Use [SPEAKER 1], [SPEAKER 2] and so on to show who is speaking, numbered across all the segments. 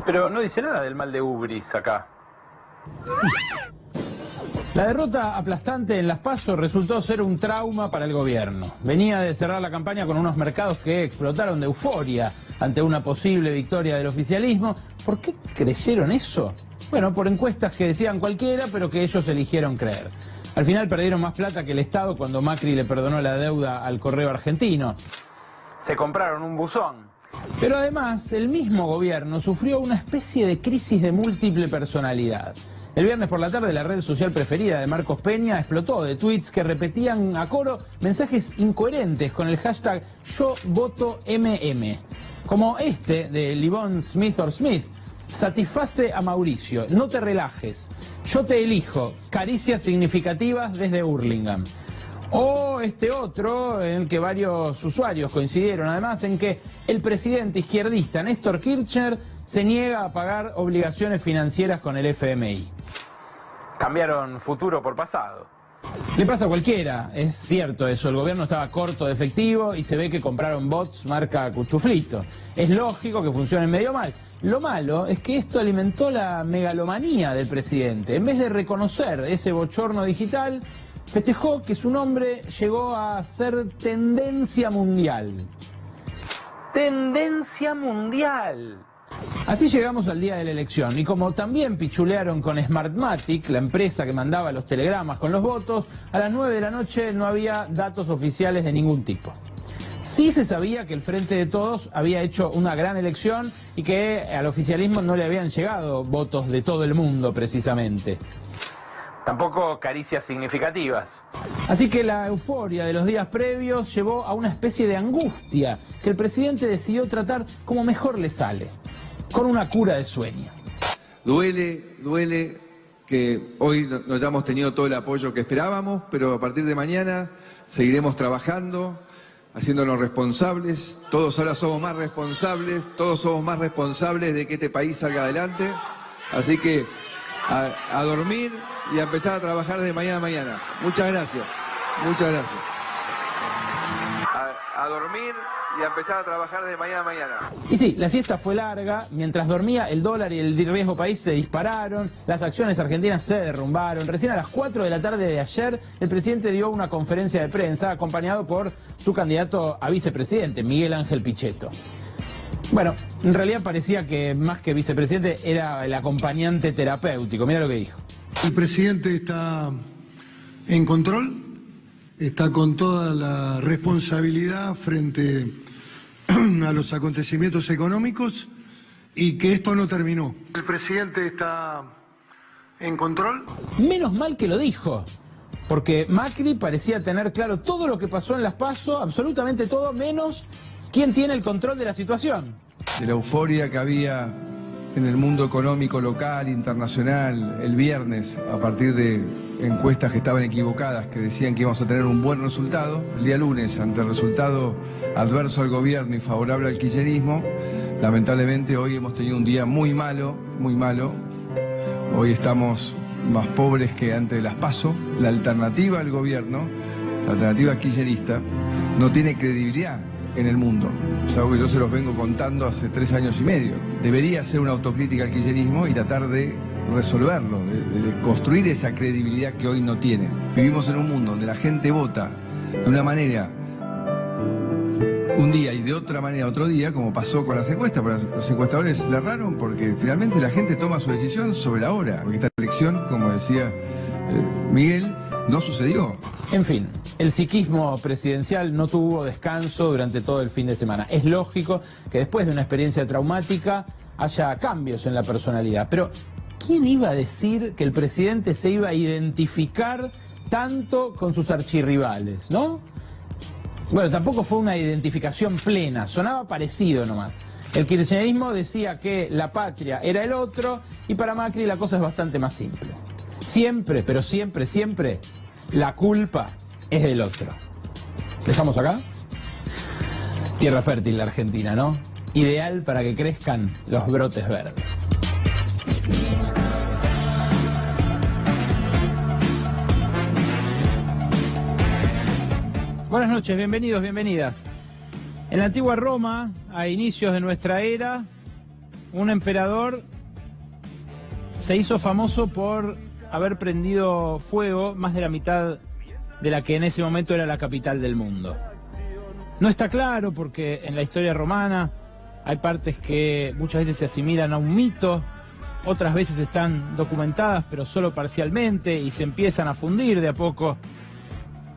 [SPEAKER 1] Pero no dice nada del mal de ubris acá.
[SPEAKER 2] La derrota aplastante en las PASO resultó ser un trauma para el gobierno. Venía de cerrar la campaña con unos mercados que explotaron de euforia ante una posible victoria del oficialismo. ¿Por qué creyeron eso? Bueno, por encuestas que decían cualquiera, pero que ellos eligieron creer. Al final perdieron más plata que el Estado cuando Macri le perdonó la deuda al Correo Argentino.
[SPEAKER 1] Se compraron un buzón.
[SPEAKER 2] Pero además, el mismo gobierno sufrió una especie de crisis de múltiple personalidad. El viernes por la tarde, la red social preferida de Marcos Peña explotó de tweets que repetían a coro mensajes incoherentes con el hashtag Yo Voto MM. Como este de Livon Smith or Smith: satisface a Mauricio, no te relajes, yo te elijo, caricias significativas desde Hurlingham. O este otro, en el que varios usuarios coincidieron además en que el presidente izquierdista Néstor Kirchner se niega a pagar obligaciones financieras con el FMI.
[SPEAKER 1] Cambiaron futuro por pasado.
[SPEAKER 2] Le pasa a cualquiera, es cierto eso, el gobierno estaba corto de efectivo y se ve que compraron bots marca Cuchuflito. Es lógico que funcionen medio mal. Lo malo es que esto alimentó la megalomanía del presidente. En vez de reconocer ese bochorno digital, festejó que su nombre llegó a ser tendencia mundial.
[SPEAKER 1] ¡Tendencia mundial!
[SPEAKER 2] Así llegamos al día de la elección y como también pichulearon con Smartmatic, la empresa que mandaba los telegramas con los votos, a las 9 de la noche no había datos oficiales de ningún tipo. Sí se sabía que el Frente de Todos había hecho una gran elección y que al oficialismo no le habían llegado votos de todo el mundo precisamente.
[SPEAKER 1] Tampoco caricias significativas.
[SPEAKER 2] Así que la euforia de los días previos llevó a una especie de angustia que el presidente decidió tratar como mejor le sale, con una cura de sueño.
[SPEAKER 3] Duele que hoy no hayamos tenido todo el apoyo que esperábamos, pero a partir de mañana seguiremos trabajando, haciéndonos responsables. Todos ahora somos más responsables, todos somos más responsables de que este país salga adelante. Así que a dormir y a empezar a trabajar de mañana. Muchas gracias. Muchas gracias. A dormir y a empezar a trabajar de mañana.
[SPEAKER 2] Y sí, la siesta fue larga. Mientras dormía, el dólar y el riesgo país se dispararon, las acciones argentinas se derrumbaron. Recién a las 4 de la tarde de ayer, el presidente dio una conferencia de prensa acompañado por su candidato a vicepresidente, Miguel Ángel Pichetto. Bueno, en realidad parecía que más que vicepresidente era el acompañante terapéutico. Mira lo que dijo.
[SPEAKER 4] El presidente está en control, está con toda la responsabilidad frente a los acontecimientos económicos y que esto no terminó. El presidente está en control.
[SPEAKER 2] Menos mal que lo dijo, porque Macri parecía tener claro todo lo que pasó en las PASO, absolutamente todo, menos quién tiene el control de la situación.
[SPEAKER 3] De la euforia que había en el mundo económico local, internacional, el viernes, a partir de encuestas que estaban equivocadas, que decían que íbamos a tener un buen resultado, el día lunes, ante el resultado adverso al gobierno y favorable al kirchnerismo, lamentablemente hoy hemos tenido un día muy malo, muy malo. Hoy estamos más pobres que antes de las PASO. La alternativa al gobierno, la alternativa kirchnerista, no tiene credibilidad en el mundo. Es algo que yo se los vengo contando hace 3 años y medio. Debería hacer una autocrítica al kirchnerismo y tratar de resolverlo, de construir esa credibilidad que hoy no tiene. Vivimos en un mundo donde la gente vota de una manera un día y de otra manera otro día, como pasó con las encuestas, pero los encuestadores le erraron porque finalmente la gente toma su decisión sobre la hora, porque esta elección, como decía Miguel, no sucedió.
[SPEAKER 2] En fin, el psiquismo presidencial no tuvo descanso durante todo el fin de semana. Es lógico que después de una experiencia traumática haya cambios en la personalidad. Pero, ¿quién iba a decir que el presidente se iba a identificar tanto con sus archirrivales, no? Bueno, tampoco fue una identificación plena, sonaba parecido nomás. El kirchnerismo decía que la patria era el otro y para Macri la cosa es bastante más simple. Siempre, pero siempre, siempre, la culpa es del otro. ¿Dejamos acá? Tierra fértil la Argentina, ¿no? Ideal para que crezcan los brotes verdes. Buenas noches, bienvenidos, bienvenidas. En la antigua Roma, a inicios de nuestra era, un emperador se hizo famoso por haber prendido fuego más de la mitad de la que en ese momento era la capital del mundo. No está claro porque en la historia romana hay partes que muchas veces se asimilan a un mito, otras veces están documentadas pero solo parcialmente y se empiezan a fundir de a poco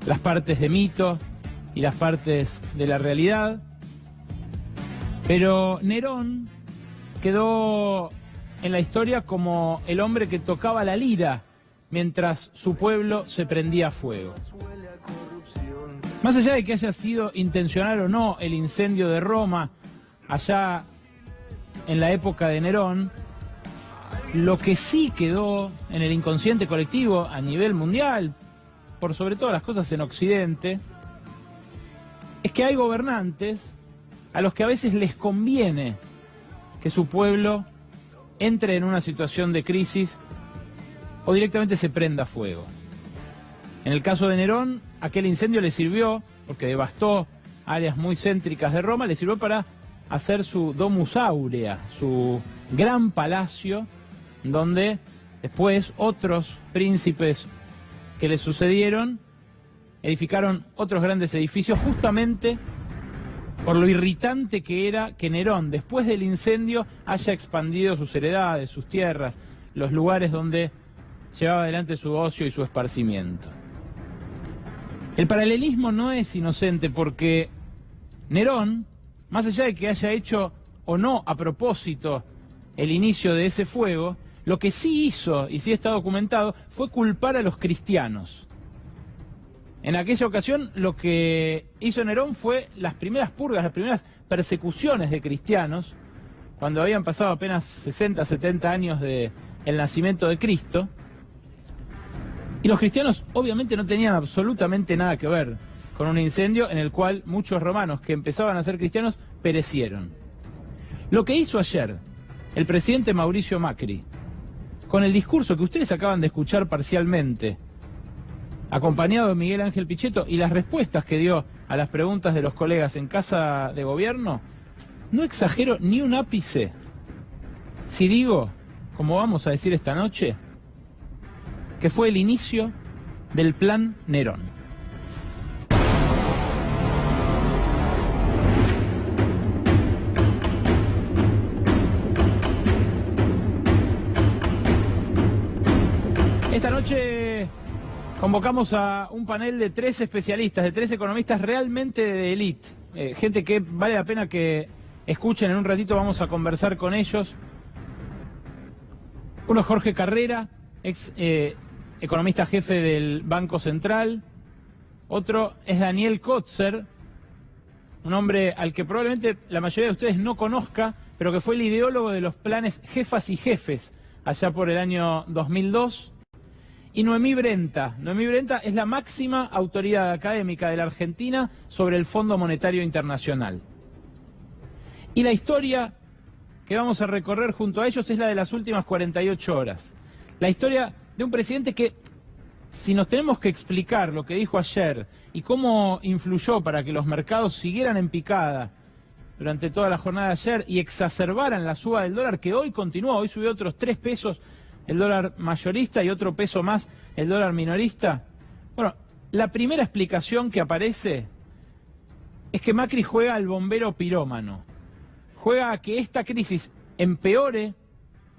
[SPEAKER 2] las partes de mito y las partes de la realidad. Pero Nerón quedó en la historia como el hombre que tocaba la lira mientras su pueblo se prendía a fuego. Más allá de que haya sido intencional o no el incendio de Roma allá en la época de Nerón, lo que sí quedó en el inconsciente colectivo a nivel mundial, por sobre todas las cosas en Occidente, es que hay gobernantes a los que a veces les conviene que su pueblo entre en una situación de crisis o directamente se prenda fuego. En el caso de Nerón, aquel incendio le sirvió, porque devastó áreas muy céntricas de Roma, le sirvió para hacer su Domus Aurea, su gran palacio, donde después otros príncipes que le sucedieron edificaron otros grandes edificios, justamente por lo irritante que era que Nerón, después del incendio, haya expandido sus heredades, sus tierras, los lugares donde llevaba adelante su ocio y su esparcimiento. El paralelismo no es inocente porque Nerón, más allá de que haya hecho o no a propósito el inicio de ese fuego, lo que sí hizo, y sí está documentado, fue culpar a los cristianos. En aquella ocasión lo que hizo Nerón fue las primeras purgas, las primeras persecuciones de cristianos, cuando habían pasado apenas 60, 70 años del nacimiento de Cristo. Y los cristianos obviamente no tenían absolutamente nada que ver con un incendio en el cual muchos romanos que empezaban a ser cristianos perecieron. Lo que hizo ayer el presidente Mauricio Macri, con el discurso que ustedes acaban de escuchar parcialmente, acompañado de Miguel Ángel Pichetto, y las respuestas que dio a las preguntas de los colegas en Casa de Gobierno, no exagero ni un ápice si digo, como vamos a decir esta noche, que fue el inicio del Plan Nerón. Esta noche convocamos a un panel de 3 especialistas, de 3 economistas realmente de élite, gente que vale la pena que escuchen. En un ratito vamos a conversar con ellos. Uno es Jorge Carrera, ex economista jefe del Banco Central. Otro es Daniel Kotzer, un hombre al que probablemente la mayoría de ustedes no conozca, pero que fue el ideólogo de los planes Jefas y Jefes allá por el año 2002. Y Noemí Brenta. Noemí Brenta es la máxima autoridad académica de la Argentina sobre el Fondo Monetario Internacional. Y la historia que vamos a recorrer junto a ellos es la de las últimas 48 horas. La historia de un presidente que, si nos tenemos que explicar lo que dijo ayer y cómo influyó para que los mercados siguieran en picada durante toda la jornada de ayer y exacerbaran la suba del dólar, que hoy continúa, hoy subió otros 3 pesos el dólar mayorista y otro peso más el dólar minorista. Bueno, la primera explicación que aparece es que Macri juega al bombero pirómano. Juega a que esta crisis empeore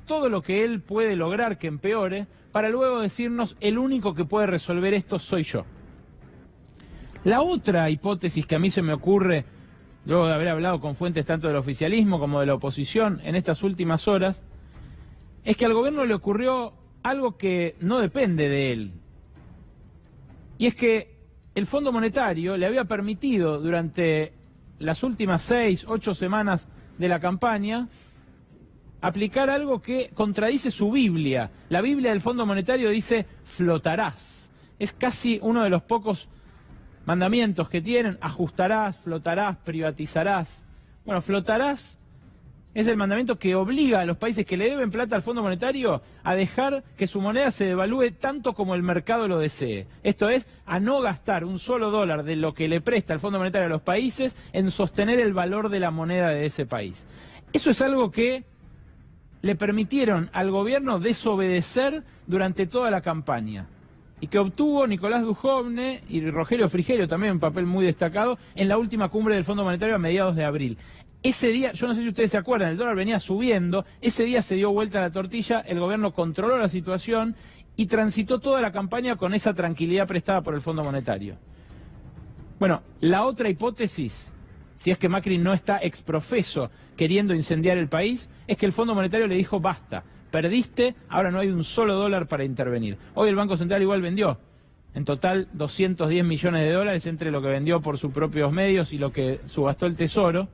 [SPEAKER 2] todo lo que él puede lograr que empeore, para luego decirnos: el único que puede resolver esto soy yo. La otra hipótesis que a mí se me ocurre, luego de haber hablado con fuentes tanto del oficialismo como de la oposición en estas últimas horas, es que al gobierno le ocurrió algo que no depende de él. Y es que el Fondo Monetario le había permitido durante las últimas 6, 8 semanas de la campaña aplicar algo que contradice su Biblia. La Biblia del Fondo Monetario dice: flotarás. Es casi uno de los pocos mandamientos que tienen: ajustarás, flotarás, privatizarás. Bueno, flotarás es el mandamiento que obliga a los países que le deben plata al Fondo Monetario a dejar que su moneda se devalúe tanto como el mercado lo desee. Esto es, a no gastar un solo dólar de lo que le presta el Fondo Monetario a los países en sostener el valor de la moneda de ese país. Eso es algo que le permitieron al gobierno desobedecer durante toda la campaña y que obtuvo Nicolás Dujovne y Rogelio Frigerio, también un papel muy destacado, en la última cumbre del Fondo Monetario a mediados de abril. Ese día, yo no sé si ustedes se acuerdan, el dólar venía subiendo, ese día se dio vuelta la tortilla, el gobierno controló la situación y transitó toda la campaña con esa tranquilidad prestada por el Fondo Monetario. Bueno, la otra hipótesis, si es que Macri no está exprofeso queriendo incendiar el país, es que el Fondo Monetario le dijo basta, perdiste, ahora no hay un solo dólar para intervenir. Hoy el Banco Central igual vendió, en total 210 millones de dólares entre lo que vendió por sus propios medios y lo que subastó el Tesoro,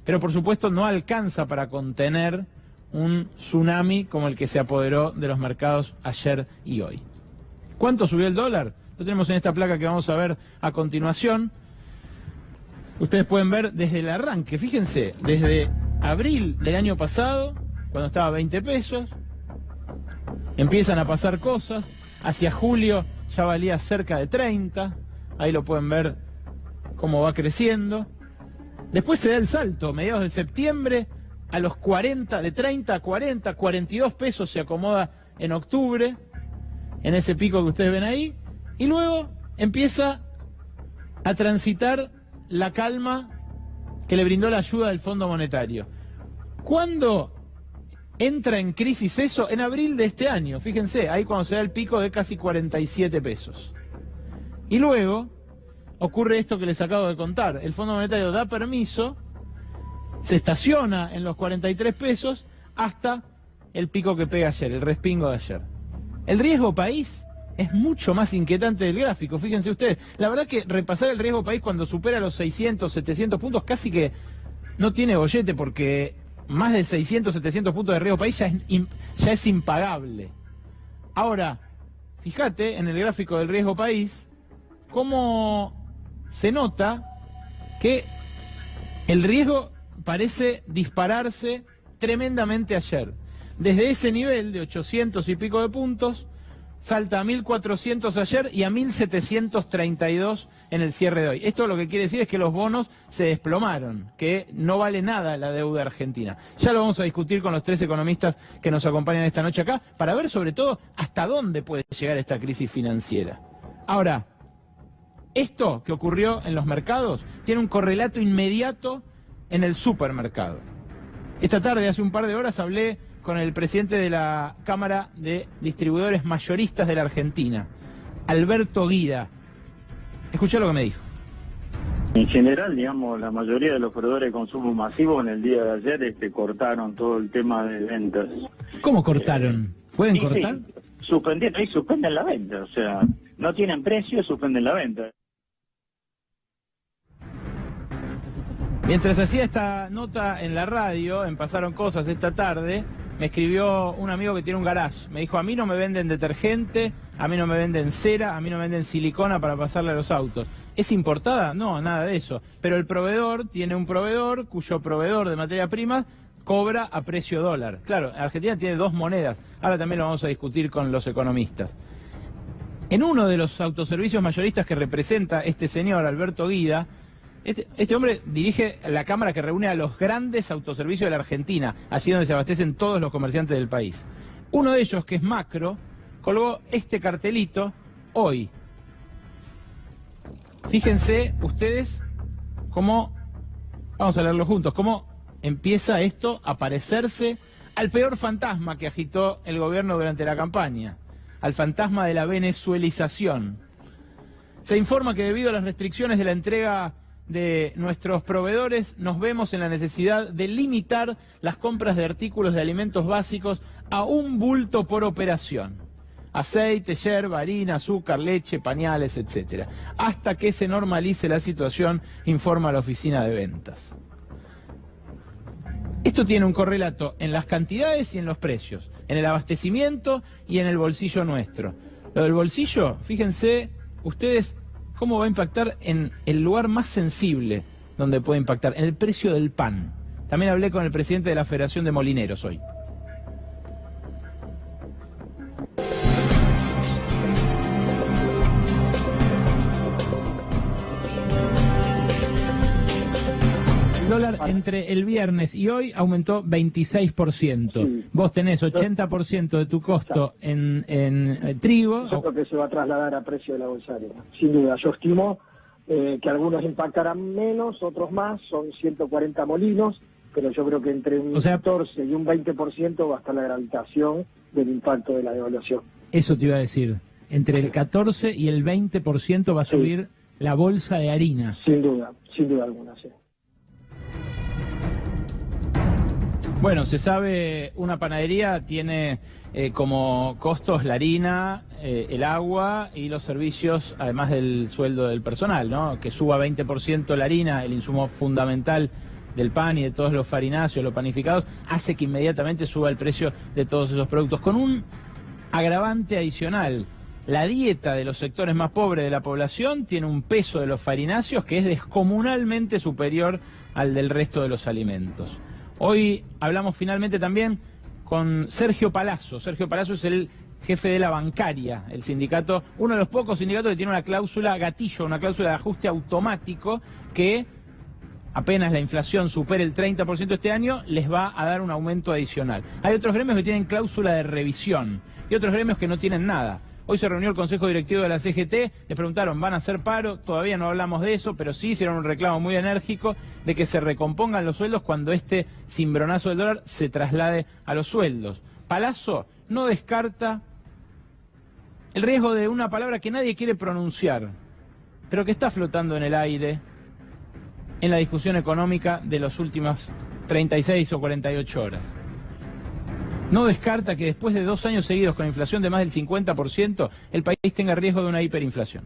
[SPEAKER 2] pero por supuesto no alcanza para contener un tsunami como el que se apoderó de los mercados ayer y hoy. ¿Cuánto subió el dólar? Lo tenemos en esta placa que vamos a ver a continuación. Ustedes pueden ver desde el arranque, fíjense, desde abril del año pasado, cuando estaba a 20 pesos, empiezan a pasar cosas, hacia julio ya valía cerca de 30, ahí lo pueden ver cómo va creciendo. Después se da el salto, mediados de septiembre, a los 40, de 30 a 40, 42 pesos se acomoda en octubre, en ese pico que ustedes ven ahí, y luego empieza a transitar la calma que le brindó la ayuda del Fondo Monetario. ¿Cuándo entra en crisis eso? En abril de este año, fíjense, ahí cuando se da el pico de casi 47 pesos. Y luego ocurre esto que les acabo de contar. El Fondo Monetario da permiso, se estaciona en los 43 pesos hasta el pico que pega ayer, el respingo de ayer. El riesgo país es mucho más inquietante del gráfico, fíjense ustedes. La verdad que repasar el riesgo país cuando supera los 600, 700 puntos casi que no tiene bollete, porque más de 600, 700 puntos de riesgo país ya es impagable. Ahora, fíjate en el gráfico del riesgo país cómo se nota que el riesgo parece dispararse tremendamente ayer. Desde ese nivel de 800 y pico de puntos, salta a 1.400 ayer y a 1.732 en el cierre de hoy. Esto lo que quiere decir es que los bonos se desplomaron, que no vale nada la deuda argentina. Ya lo vamos a discutir con los tres economistas que nos acompañan esta noche acá, para ver sobre todo hasta dónde puede llegar esta crisis financiera. Ahora, esto que ocurrió en los mercados tiene un correlato inmediato en el supermercado. Esta tarde, hace un par de horas, hablé con el presidente de la Cámara de Distribuidores Mayoristas de la Argentina, Alberto Guida. Escuchá lo que me dijo.
[SPEAKER 5] En general, digamos, la mayoría de los proveedores de consumo masivo en el día de ayer cortaron todo el tema de ventas.
[SPEAKER 2] ¿Cómo cortaron? ¿Pueden cortar?
[SPEAKER 5] Sí, suspenden la venta, o sea, no tienen precio, suspenden la venta.
[SPEAKER 2] Mientras hacía esta nota en la radio, en Pasaron Cosas esta tarde, me escribió un amigo que tiene un garage. Me dijo, a mí no me venden detergente, a mí no me venden cera, a mí no me venden silicona para pasarle a los autos. ¿Es importada? No, nada de eso. Pero el proveedor tiene un proveedor cuyo proveedor de materia prima cobra a precio dólar. Claro, Argentina tiene dos monedas. Ahora también lo vamos a discutir con los economistas. En uno de los autoservicios mayoristas que representa este señor, Alberto Guida, este hombre dirige la cámara que reúne a los grandes autoservicios de la Argentina, allí donde se abastecen todos los comerciantes del país. Uno de ellos, que es Macro, colgó este cartelito hoy. Fíjense ustedes cómo, vamos a leerlo juntos, cómo empieza esto a parecerse al peor fantasma que agitó el gobierno durante la campaña, al fantasma de la venezuelización. Se informa que debido a las restricciones de la entrega de nuestros proveedores, nos vemos en la necesidad de limitar las compras de artículos de alimentos básicos a un bulto por operación. Aceite, yerba, harina, azúcar, leche, pañales, etc. Hasta que se normalice la situación, informa la oficina de ventas. Esto tiene un correlato en las cantidades y en los precios, en el abastecimiento y en el bolsillo nuestro. Lo del bolsillo, fíjense ustedes cómo va a impactar en el lugar más sensible donde puede impactar, en el precio del pan. También hablé con el presidente de la Federación de Molineros hoy. El dólar entre el viernes y hoy aumentó 26%.
[SPEAKER 6] Sí.
[SPEAKER 2] Vos tenés 80% de tu costo en trigo.
[SPEAKER 6] Yo creo que se va a trasladar a precio de la bolsaria, sin duda. Yo estimo que algunos impactarán menos, otros más, son 140 molinos, pero yo creo que entre un 14 y un 20% va a estar la gravitación del impacto de la devaluación.
[SPEAKER 2] Eso te iba a decir, entre el 14 y el 20% va a subir la bolsa de harina.
[SPEAKER 6] Sin duda alguna, sí.
[SPEAKER 2] Bueno, se sabe, una panadería tiene como costos la harina, el agua y los servicios, además del sueldo del personal, ¿no? Que suba 20% la harina, el insumo fundamental del pan y de todos los farináceos, los panificados, hace que inmediatamente suba el precio de todos esos productos. Con un agravante adicional, la dieta de los sectores más pobres de la población tiene un peso de los farináceos que es descomunalmente superior al del resto de los alimentos. Hoy hablamos finalmente también con Sergio Palazzo. Sergio Palazzo es el jefe de la bancaria, el sindicato, uno de los pocos sindicatos que tiene una cláusula gatillo, una cláusula de ajuste automático que apenas la inflación supere el 30% este año, les va a dar un aumento adicional. Hay otros gremios que tienen cláusula de revisión y otros gremios que no tienen nada. Hoy se reunió el Consejo Directivo de la CGT, les preguntaron, ¿van a hacer paro? Todavía no hablamos de eso, pero sí hicieron un reclamo muy enérgico de que se recompongan los sueldos cuando este cimbronazo del dólar se traslade a los sueldos. Palazzo no descarta el riesgo de una palabra que nadie quiere pronunciar, pero que está flotando en el aire en la discusión económica de las últimas 36 o 48 horas. No descarta que después de 2 años seguidos con inflación de más del 50%, el país tenga riesgo de una hiperinflación.